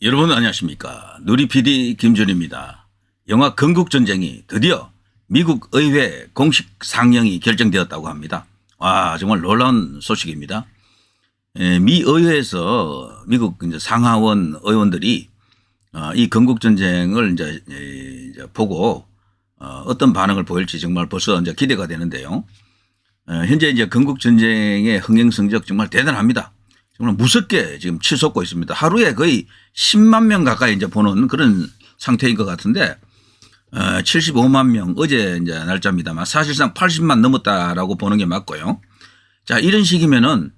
여러분 안녕하십니까. 누리PD 김준입니다. 영화 건국전쟁이 드디어 미국 의회 공식 상영이 결정되었다고 합니다. 와, 정말 놀라운 소식입니다. 미 의회에서 미국 이제 상하원 의원들이 이 건국전쟁을 이제 보고 어떤 반응을 보일지 정말 벌써 이제 기대가 되는데요. 현재 이제 건국전쟁의 흥행 성적 정말 대단합니다. 정말 무섭게 지금 치솟고 있습니다. 하루에 거의 10만 명 가까이 이제 보는 그런 상태인 것 같은데 75만 명 어제 이제 날짜입니다만 사실상 80만 넘었다라고 보는 게 맞고요. 자, 이런 식이면은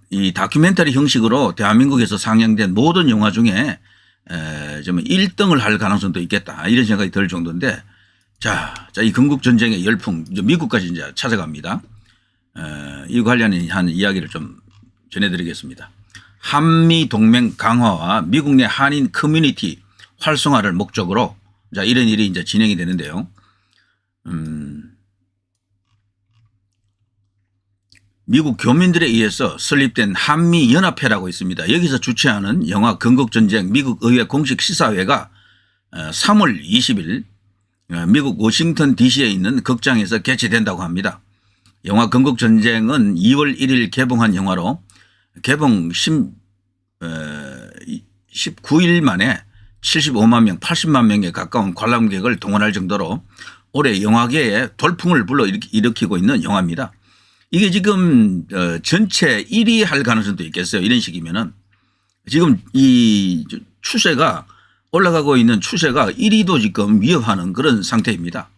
이 다큐멘터리 형식으로 대한민국에서 상영된 모든 영화 중에 좀 1등을 할 가능성도 있겠다 이런 생각이 들 정도인데 자, 이 건국전쟁의 열풍 미국까지 이제 찾아갑니다. 이 관련한 이야기를 좀 전해드리겠습니다. 한미 동맹 강화와 미국 내 한인 커뮤니티 활성화를 목적으로 자, 이런 일이 이제 진행이 되는데요. 미국 교민들에 의해서 설립된 한미연합회라고 있습니다. 여기서 주최하는 영화 건국전쟁 미국 의회 공식 시사회가 3월 20일 미국 워싱턴 DC에 있는 극장에서 개최된다고 합니다. 영화 건국전쟁은 2월 1일 개봉한 영화로 개봉 19일 만에 75만 명, 80만 명에 가까운 관람객을 동원할 정도로 올해 영화계에 돌풍을 불러일으키고 있는 영화입니다. 이게 지금 전체 1위 할 가능성도 있겠어요. 이런 식이면은 지금 이 추세가 올라가고 있는 추세가 1위도 지금 위협하는 그런 상태입니다.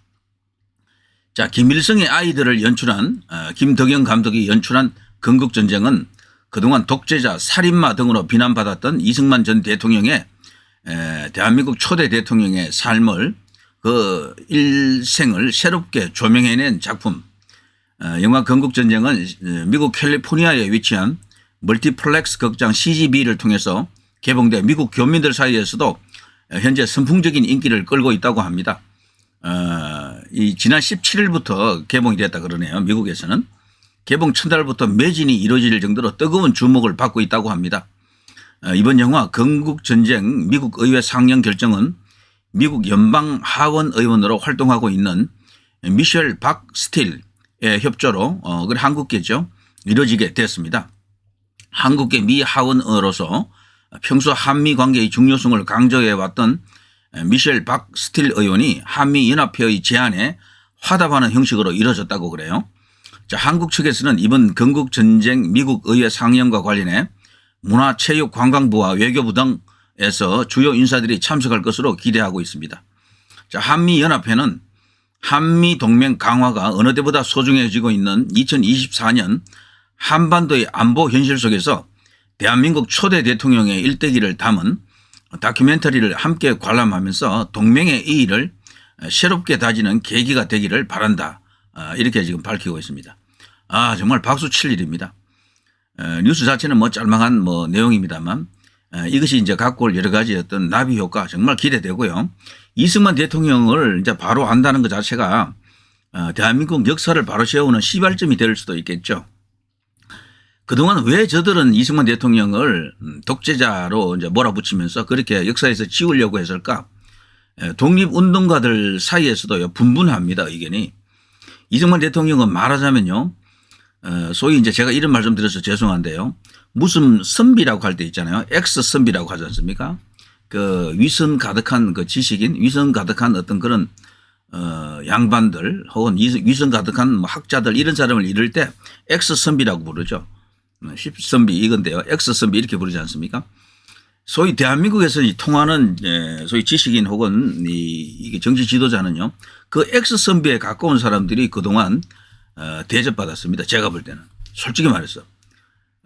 자, 김일성의 아이들을 연출한 김덕영 감독이 연출한 건국전쟁은 그동안 독재자, 살인마 등으로 비난받았던 이승만 전 대통령의 대한민국 초대 대통령의 삶을 그 일생을 새롭게 조명해낸 작품. 영화 건국전쟁은 미국 캘리포니아에 위치한 멀티플렉스 극장 CGV를 통해서 개봉돼 미국 교민들 사이에서도 현재 선풍적인 인기를 끌고 있다고 합니다. 이 지난 17일부터 개봉이 됐다 그러네요. 미국에서는 개봉 첫날부터 매진이 이루어질 정도로 뜨거운 주목을 받고 있다고 합니다. 이번 영화 건국전쟁 미국 의회 상영 결정은 미국 연방 하원 의원으로 활동하고 있는 미셸 박 스틸의 협조로 그래 한국계죠. 이루어지게 됐습니다. 한국계 미 하원으로서 평소 한미 관계의 중요성을 강조해 왔던 미셸 박 스틸 의원이 한미연합회의 제안에 화답하는 형식으로 이루어졌다고 그래요. 자, 한국 측에서는 이번 건국전쟁 미국 의회 상영과 관련해 문화체육관광부와 외교부 등에서 주요 인사들이 참석할 것으로 기대하고 있습니다. 자, 한미연합회는 한미동맹 강화가 어느 때보다 소중해지고 있는 2024년 한반도의 안보 현실 속에서 대한민국 초대 대통령의 일대기를 담은 다큐멘터리를 함께 관람하면서 동맹의 이의를 새롭게 다지는 계기가 되기를 바란다. 이렇게 지금 밝히고 있습니다. 정말 박수 칠 일입니다. 뉴스 자체는 뭐 짤막한 내용입니다만 이것이 이제 갖고 올 여러 가지 어떤 나비 효과 정말 기대되고요. 이승만 대통령을 이제 바로 한다는 것 자체가 대한민국 역사를 바로 세우는 시발점이 될 수도 있겠죠. 그동안 왜 저들은 이승만 대통령을 독재자로 이제 몰아붙이면서 그렇게 역사에서 지우려고 했을까? 독립운동가들 사이에서도 분분합니다. 의견이. 이승만 대통령은 말하자면요. 소위 이제 제가 이런 말씀 드려서 죄송한데요. 무슨 선비라고 할 때 있잖아요. 엑스 선비라고 하지 않습니까? 그 위선 가득한 그 지식인, 위선 가득한 어떤 그런 양반들 혹은 위선 가득한 학자들 이런 사람을 이룰 때 엑스 선비라고 부르죠. 10선비 이건데요. X선비 이렇게 부르지 않습니까? 소위 대한민국에서 통하는 소위 지식인 혹은 이게 정치 지도자는요. 그 X선비에 가까운 사람들이 그동안 대접받았습니다. 제가 볼 때는. 솔직히 말해서.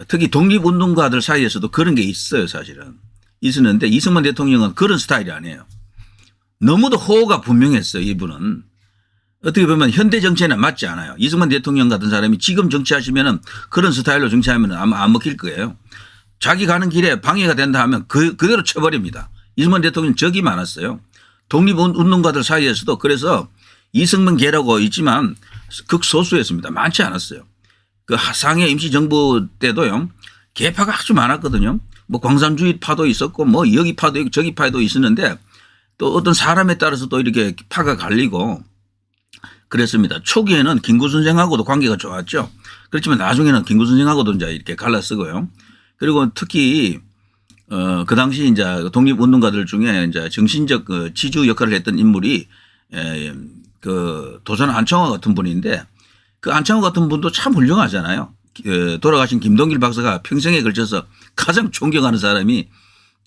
특히 독립운동가들 사이에서도 그런 게 있어요. 사실은. 있었는데 이승만 대통령은 그런 스타일이 아니에요. 너무도 호호가 분명했어요. 이분은. 어떻게 보면 현대 정치에는 맞지 않아요. 이승만 대통령 같은 사람이 지금 정치하시면은 그런 스타일로 정치하면 아마 안 먹힐 거예요. 자기 가는 길에 방해가 된다 하면 그대로 쳐버립니다. 이승만 대통령 적이 많았어요. 독립운동가들 사이에서도 그래서 이승만계라고 있지만 극소수였습니다. 많지 않았어요. 그 하상의 임시정부 때도요. 계파가 아주 많았거든요. 뭐 광산주의 파도 있었고 뭐 여기 파도 있고 저기 파도 있었는데 또 어떤 사람에 따라서 또 이렇게 파가 갈리고 그랬습니다. 초기에는 김구 선생하고도 관계가 좋았죠. 그렇지만 나중에는 김구 선생하고도 이제 이렇게 갈라쓰고요. 그리고 특히 그 당시 이제 독립운동가들 중에 이제 정신적 지주 역할을 했던 인물이 그 도산 안창호 같은 분인데 그 안창호 같은 분도 참 훌륭하잖아요. 돌아가신 김동길 박사가 평생에 걸쳐서 가장 존경하는 사람이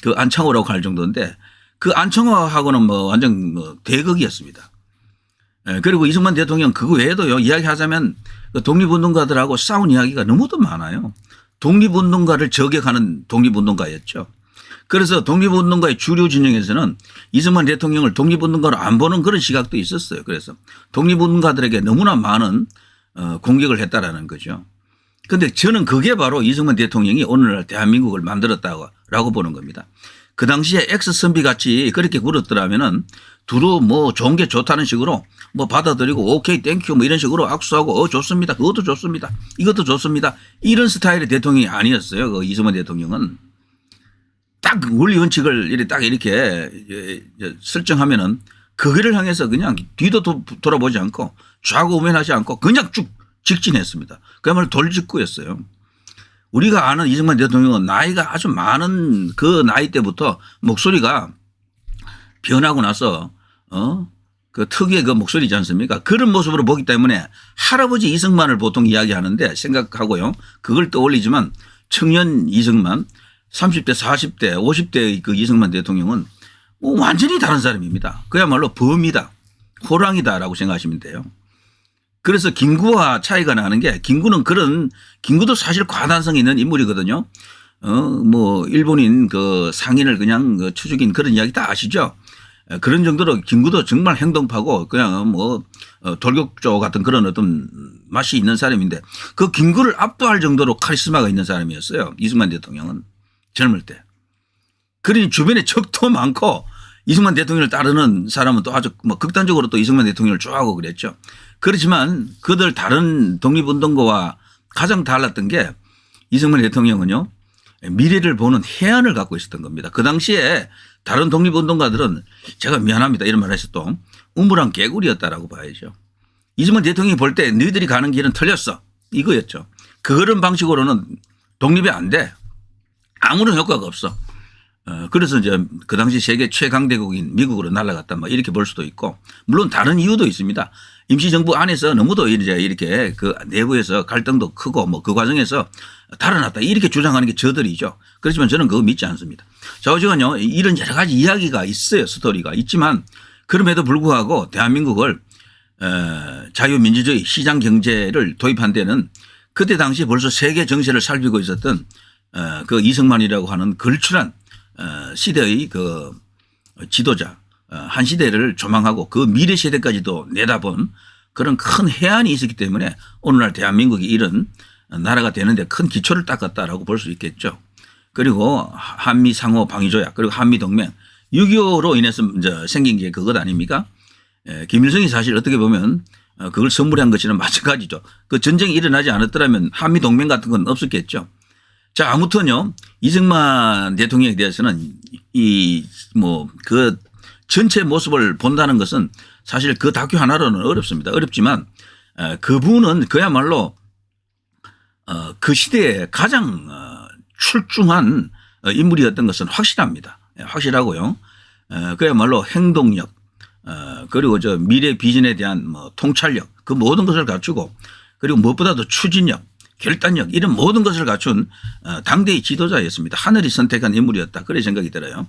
그 안창호라고 할 정도인데 그 안창호하고는 뭐 완전 뭐 대극이었습니다. 그리고 이승만 대통령 그거 외에도요 이야기하자면 독립운동가들하고 싸운 이야기가 너무도 많아요. 독립운동가를 저격하는 독립운동가였죠. 그래서 독립운동가의 주류 진영에서는 이승만 대통령을 독립운동가로 안 보는 그런 시각도 있었어요. 그래서 독립운동가들에게 너무나 많은 공격을 했다라는 거죠. 그런데 저는 그게 바로 이승만 대통령이 오늘날 대한민국을 만들었다고 보는 겁니다. 그 당시에 엑스선비 같이 그렇게 굴었더라면은 두루 뭐 좋은 게 좋다는 식으로 뭐 받아들이고 오케이 땡큐 뭐 이런 식으로 악수하고 좋습니다. 그것도 좋습니다. 이것도 좋습니다. 이런 스타일의 대통령이 아니었어요. 그 이승만 대통령은 딱 원리 원칙을 이렇게 설정하면은 거기를 향해서 그냥 뒤도 돌아보지 않고 좌고우면하지 않고 그냥 쭉 직진했습니다. 그야말로 돌직구였어요. 우리가 아는 이승만 대통령은 나이가 아주 많은 그 나이 때부터 목소리가 변하고 나서 그 특유의 그 목소리지 않습니까? 그런 모습으로 보기 때문에 할아버지 이승만을 보통 이야기하는데 생각하고요. 그걸 떠올리지만 청년 이승만 30대 40대 50대의 그 이승만 대통령은 뭐 완전히 다른 사람입니다. 그야말로 범이다. 호랑이다라고 생각하시면 돼요. 그래서 김구와 차이가 나는 게 김구도 사실 과단성 있는 인물이거든요. 뭐 일본인 그 상인을 그냥 추죽인 그런 이야기 다 아시죠? 그런 정도로 김구도 정말 행동파고 그냥 뭐 돌격조 같은 그런 어떤 맛이 있는 사람인데 그 김구를 압도할 정도로 카리스마가 있는 사람이었어요. 이승만 대통령은 젊을 때. 그러니 주변에 적도 많고 이승만 대통령을 따르는 사람은 또 아주 뭐 극단적으로 또 이승만 대통령을 좋아하고 그랬죠. 그렇지만 그들 다른 독립운동가와 가장 달랐던 게 이승만 대통령은요 미래를 보는 해안을 갖고 있었던 겁니다. 그 당시에 다른 독립운동가들은 제가 미안합니다 이런 말을 했어도 우물안 개구리였다라고 봐야죠. 이승만 대통령이 볼 때 너희들이 가는 길은 틀렸어 이거였죠. 그런 방식으로는 독립이 안 돼. 아무런 효과가 없어. 그래서 이제 그 당시 세계 최강대국인 미국으로 날아갔다 뭐 이렇게 볼 수도 있고 물론 다른 이유도 있습니다. 임시정부 안에서 너무도 이제 이렇게 그 내부에서 갈등도 크고 뭐 그 과정에서 달아났다 이렇게 주장하는 게 저들이죠. 그렇지만 저는 그거 믿지 않습니다. 좌우지간요 이런 여러 가지 이야기가 있어요. 스토리가 있지만 그럼에도 불구하고 대한민국을 자유민주주의 시장 경제를 도입한 데는 그때 당시 벌써 세계 정세를 살피고 있었던 그 이승만이라고 하는 걸출한 시대의 그 지도자 한 시대를 조망하고 그 미래 세대까지도 내다본 그런 큰 해안이 있었기 때문에 오늘날 대한민국이 이런 나라가 되는데 큰 기초를 닦았다라고 볼 수 있겠죠. 그리고 한미 상호 방위 조약 그리고 한미 동맹 6.25로 인해서 이제 생긴 게 그것 아닙니까? 김일성이 사실 어떻게 보면 그걸 선물한 것이랑 마찬가지죠. 그 전쟁이 일어나지 않았더라면 한미 동맹 같은 건 없었겠죠. 자, 아무튼요, 이승만 대통령에 대해서는 그 전체 모습을 본다는 것은 사실 그 다큐 하나로는 어렵습니다. 어렵지만 그분은 그야말로 그 시대에 가장 출중한 인물이었던 것은 확실합니다. 확실하고요. 그야말로 행동력 그리고 저 미래 비전에 대한 뭐 통찰력 그 모든 것을 갖추고 그리고 무엇보다도 추진력 결단력 이런 모든 것을 갖춘 당대의 지도자였습니다. 하늘이 선택한 인물이었다. 그런 생각이 들어요.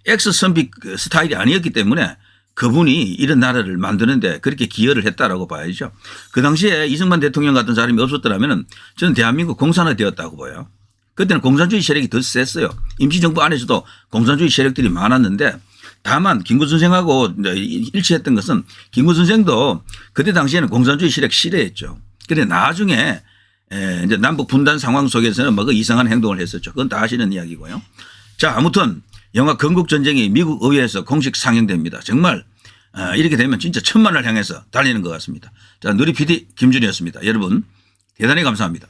엑스선비 스타일이 아니었기 때문에 그분이 이런 나라를 만드는데 그렇게 기여를 했다라고 봐야죠. 그 당시에 이승만 대통령 같은 사람이 없었더라면 저는 대한민국 공산화 되었다고 보여요. 그때는 공산주의 세력이 더 셌어요. 임시정부 안에서도 공산주의 세력들이 많았는데 다만 김구 선생하고 일치했던 것은 김구 선생도 그때 당시에는 공산주의 세력 싫어했죠. 그런데 나중에 이제 남북 분단 상황 속에서는 뭐 그 이상한 행동을 했었죠. 그건 다 아시는 이야기고요. 자, 아무튼 영화 건국전쟁이 미국 의회에서 공식 상영됩니다. 정말 이렇게 되면 진짜 천만을 향해서 달리는 것 같습니다. 자, 누리 PD 김준이었습니다. 여러분 대단히 감사합니다.